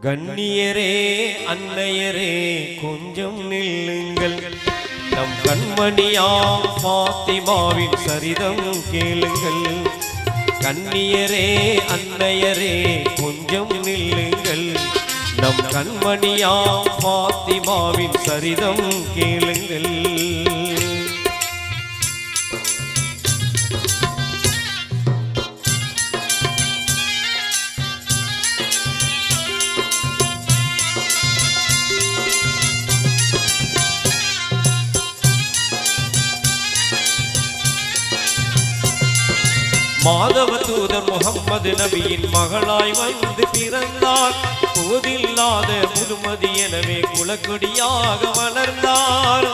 கண்ணியரே அன்னையரே கொஞ்சம் நில்லுங்கள், நம் கண்மணியாம் பாத்திமாவின் சரிதம் கேளுங்கள். கண்ணியரே அன்னையரே கொஞ்சம் நில்லுங்கள், நம் கண்மணியாம் பாத்திமாவின் சரிதம் கேளுங்கள். மாதவ தூதர் முகம்மது நபியின் மகளாய் வந்து பிறந்தார். போதில்லாத முதுமதி எனவே குலக்கொடியாக வளர்ந்தார்.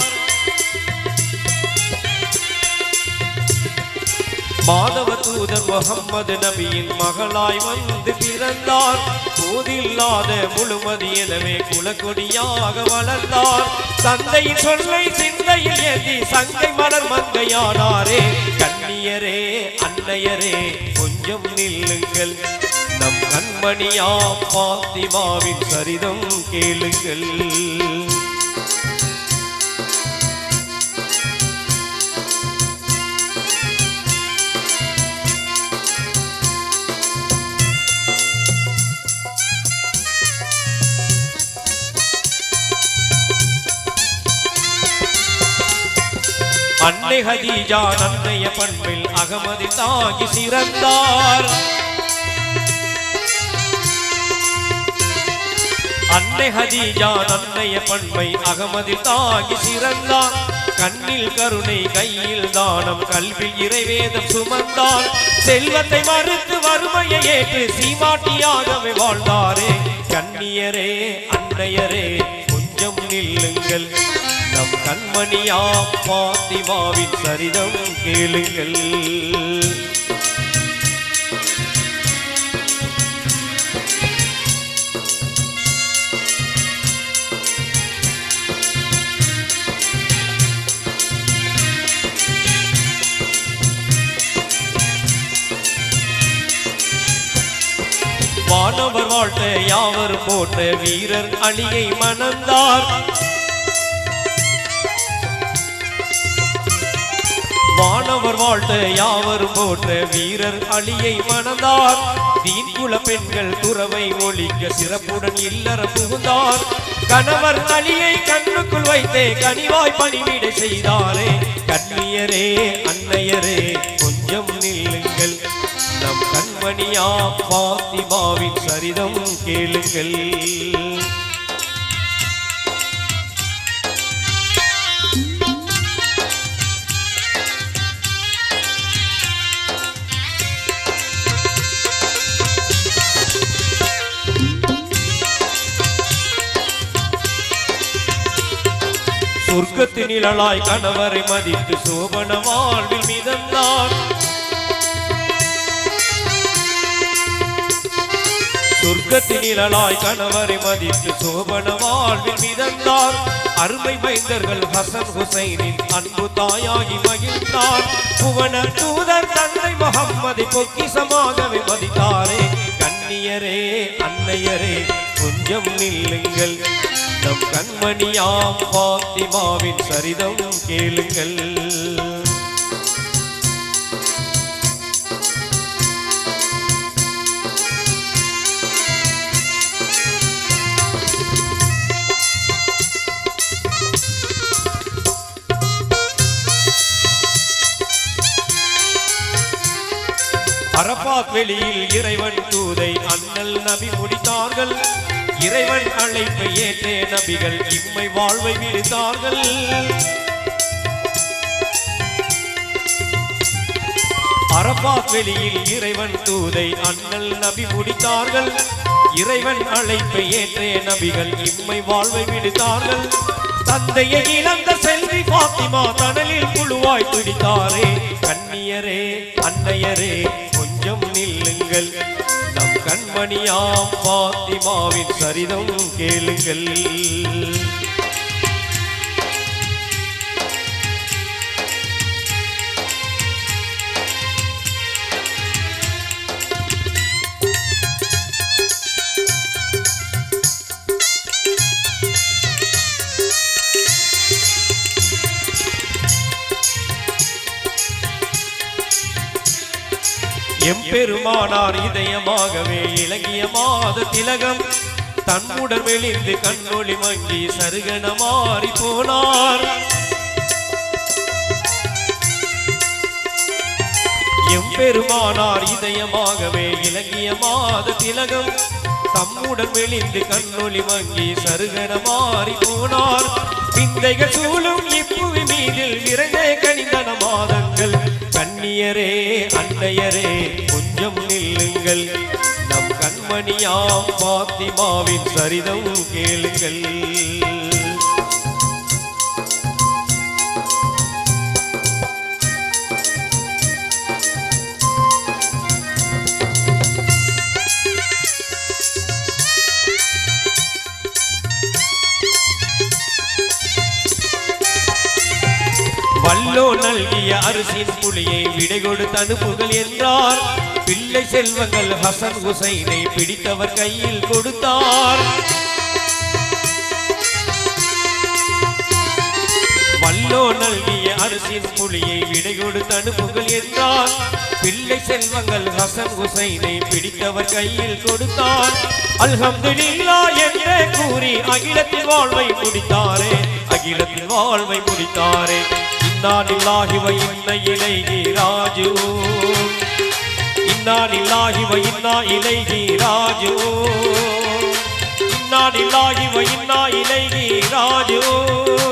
மாதவ தூதர் முகம்மது நபியின் மகளாய் வந்து பிறந்தார். போதில்லாத முழுமதி எனவே குலக்கொடியாக வளர்ந்தார். தந்தையின் சொல்லை சிந்தையில் ஏந்தி சங்கை மலர் மங்கையானாரே. கண்ணியரே அன்னையரே கொஞ்சம் நில்லுங்கள், நம் கண்மணியா பாத்திமாவின் சரிதம் கேளுங்கள். அன்னை ஹதீஜா நன்னைய பண்பில் அகமதி தாகி சிறந்தார். அன்னை ஹதீஜா நன்னைய பண்பை அகமதி தாகி சிறந்தார். கண்ணில் கருணை கையில் தானம் கல்வில் இறைவேதம் சுமந்தார். செல்வத்தை மறுத்து வறுமையை ஏற்று சீமாட்டியாகவே வாழ்ந்தாரே. கண்ணியரே அன்னையரே கொஞ்சம் நில்லுங்கள், நம் கண்மணியா பாத்திமாவின் சரிதம் கேளுங்கள். வானவர் வாழ்த்த யாவர் போட்ட வீரர் அலியை மணந்தார். வானவர் வாழ்த்த யாவர் போட்ட வீரர் அலியை மணந்தார். தீன்குல பெண்கள் துறவை ஒழிக்க சிறப்புடன் இல்லற புகுந்தார். கணவர் அலியை கண்ணுக்குள் வைத்தே கனிவாய் பணிவிடை செய்தாரே. கண்ணியரே அன்னையரே கொஞ்சம் நில்லுங்கள், நம் கண்மணியா பாத்திமாவின் சரிதம் கேளுங்கள். சொர்க்கத்தின் நிழலாய் கணவரை மதித்து சோபன வாழ்வில் மிதந்தார். சொர்க்கத்தின் நிழலாய் கணவரை மதித்து சோபன வாழ்வில் மிதந்தார். அருமை மைந்தர்கள் ஹசன் ஹுசைனின் அன்பு தாயாகி மகிழ்ந்தார். புவன தூதர் தந்தை முகம்மதை பொக்கிசமாகவே மதித்தாரே. கண்ணியரே அன்னையரே கொஞ்சம் நில்லுங்கள், நம் கண்மணியாம் பாத்திமாவின் சரிதம் கேளுங்கள். அரபாத் வெளியில் இறைவன் தூதை அண்ணல் நபி முடித்தார்கள். இறைவன் அழைப்பை ஏற்றே நபிகள் இம்மை வாழ்வை விடுத்தார்கள். அரபாத் வெளியில் இறைவன் தூதை அண்ணல் நபி முடித்தார்கள். இறைவன் அழைப்பை ஏற்றே நபிகள் இம்மை வாழ்வை விடுத்தார்கள். தந்தையை இழந்த செல்வி பாத்திமா தணலில் குழுவாய் துடித்தாரே. கண்ணியரே அன்னையரே கொஞ்சம் நில்லுங்கள், நம் கண்மணியாம் பாத்திமாவின் சரிதம் கேளுங்கள். எம்பெருமானார் இதயமாகவே இலங்கிய மாத திலகம் தன்னுடன் மெலிந்து கண்ணொளி மங்கி சருகன மாறி போனார். எம்பெருமானார் இதயமாகவே இலங்கிய மாத திலகம் தம்முடன் மெலிந்து கண்ணொளி மங்கி சருகன மாறி போனார். விந்தைகள் சூழும் இப்புவி மீதில் விரைந்தே கனிந்தன மாதங்கள். கண்ணியரே அன்னையரே கொஞ்சம் நில்லுங்கள், நம் கண்மணியாம் பாத்திமாவின் சரிதம் கேளுங்கள். வல்லோ நல்கிய அரிசின் புலியை விடை கொடுத்த அனுப்புகள் என்றார். பிள்ளை செல்வங்கள் ஹசன் ஹுசைனை பிடித்தவர் கையில் கொடுத்தார். வல்லோ நல்கிய அரிசின் புலியை விடை கொடுத்த அனுப்புகள் என்றார். பிள்ளை செல்வங்கள் ஹசன் ஹுசைனை பிடித்தவர் கையில் கொடுத்தார். அல்ஹம்துலில்லாஹ் என்றே கூறி அகிலத்தில் வாழ்வை முடித்தாரே, அகிலத்தில் வாழ்வை முடித்தாரே. இன்னா லில்லாஹி வ இன்னா இலைஹி ராஜிஊன், இன்னா லில்லாஹி வ இன்னா இலைஹி ராஜிஊன், இன்னா லில்லாஹி வ இன்னா இலைஹி ராஜிஊன்.